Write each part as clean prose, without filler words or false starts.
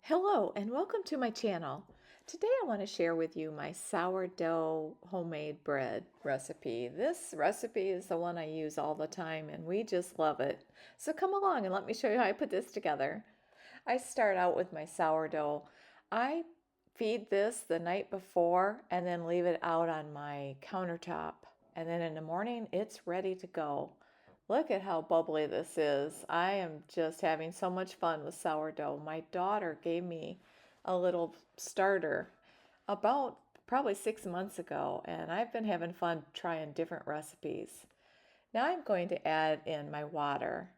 Hello and welcome to my channel. Today I want to share with you my sourdough homemade bread recipe. This recipe is the one I use all the time and we just love it. So come along and let me show you how I put this together. I start out with my sourdough. I feed this the night before and then leave it out on my countertop. And then in the morning it's ready to go. Look at how bubbly this is. I am just having so much fun with sourdough. My daughter gave me a little starter about probably 6 months ago, and I've been having fun trying different recipes. Now I'm going to add in my water.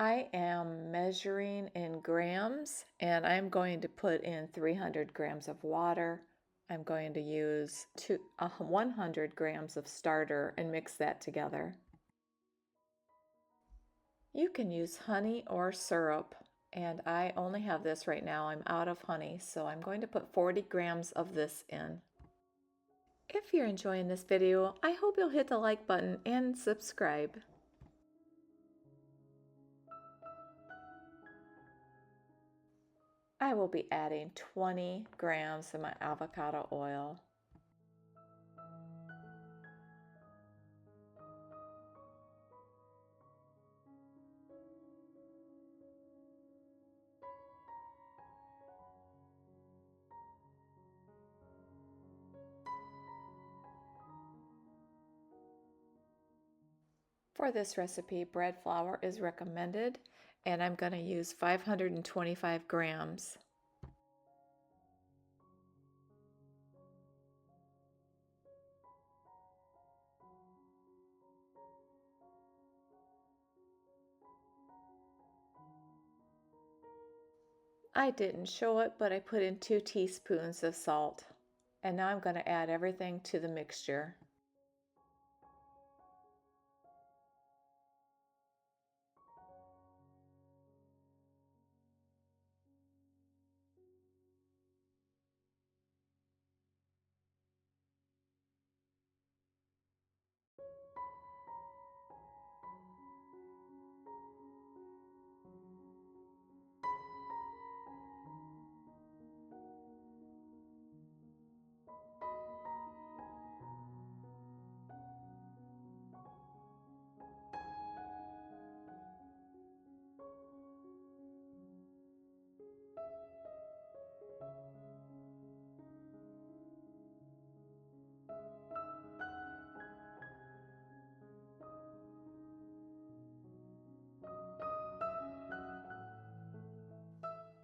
I am measuring in grams, and I'm going to put in 300 grams of water. I'm going to use 100 grams of starter and mix that together. You can use honey or syrup, and I only have this right now. I'm out of honey, so I'm going to put 40 grams of this in. If you're enjoying this video, I hope you'll hit the like button and subscribe. I will be adding 20 grams of my avocado oil. For this recipe, bread flour is recommended, and I'm going to use 525 grams. I didn't show it, but I put in 2 teaspoons of salt. And now I'm going to add everything to the mixture.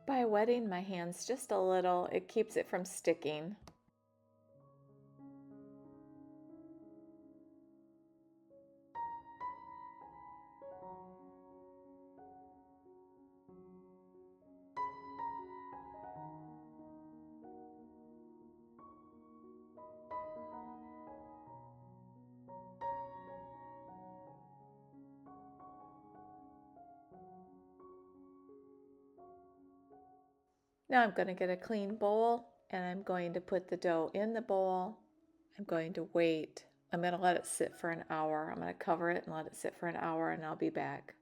By wetting my hands just a little, it keeps it from sticking. Now I'm going to get a clean bowl and I'm going to put the dough in the bowl. I'm going to wait. I'm going to let it sit for an hour. I'm going to cover it and let it sit for an hour and I'll be back.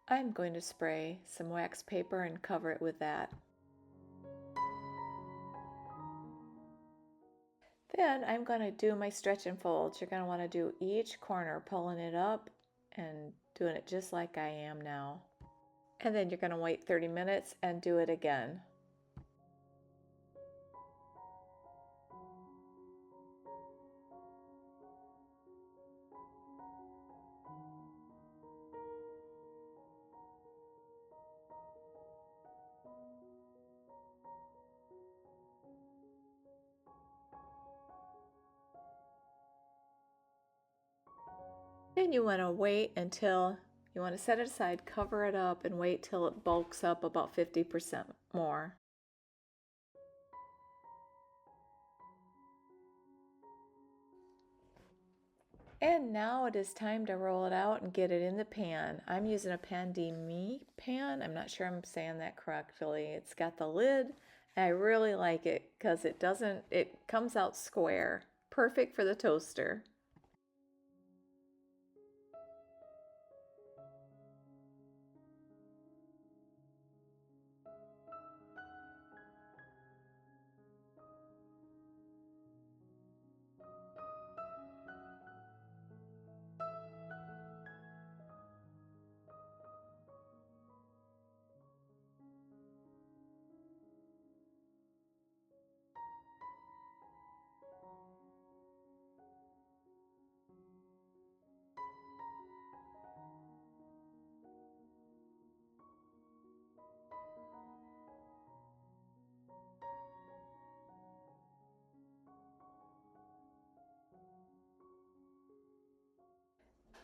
I'm going to spray some wax paper and cover it with that. Then I'm going to do my stretch and folds. You're going to want to do each corner, pulling it up and doing it just like I am now. And then you're going to wait 30 minutes and do it again. Then you want to wait until you want to set it aside, cover it up, and wait till it bulks up about 50% more. And now it is time to roll it out and get it in the pan. I'm using a PAIN DE MIE pan. I'm not sure I'm saying that correctly. It's got the lid I really like it because it comes out square. Perfect for the toaster.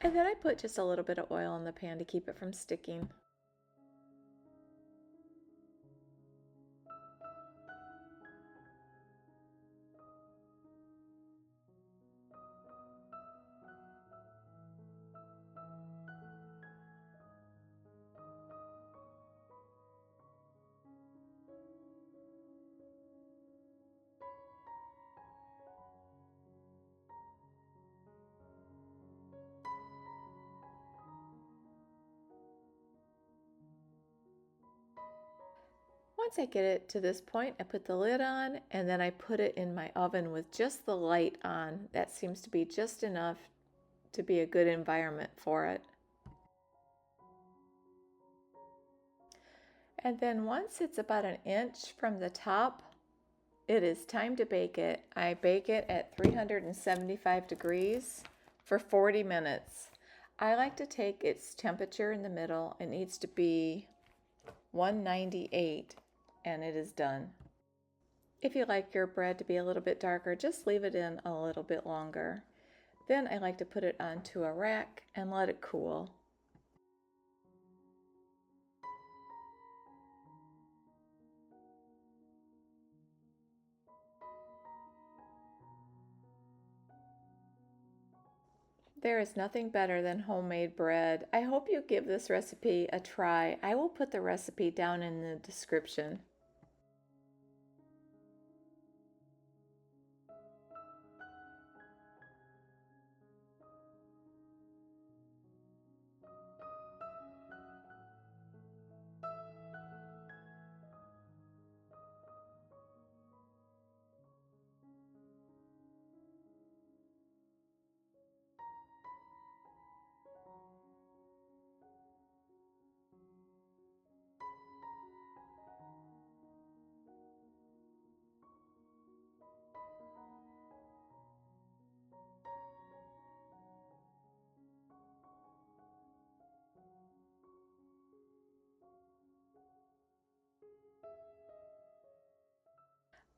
And then I put just a little bit of oil in the pan to keep it from sticking. Once I get it to this point, I put the lid on and then I put it in my oven with just the light on. That seems to be just enough to be a good environment for it. And then once it's about an inch from the top, it is time to bake it. I bake it at 375 degrees for 40 minutes. I like to take its temperature in the middle. It needs to be 198 and it is done. If you like your bread to be a little bit darker, just leave it in a little bit longer. Then I like to put it onto a rack and let it cool. There is nothing better than homemade bread. I hope you give this recipe a try. I will put the recipe down in the description.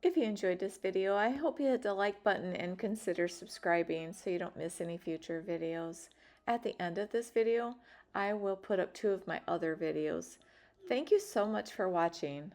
If you enjoyed this video, I hope you hit the like button and consider subscribing so you don't miss any future videos. At the end of this video, I will put up 2 of my other videos. Thank you so much for watching.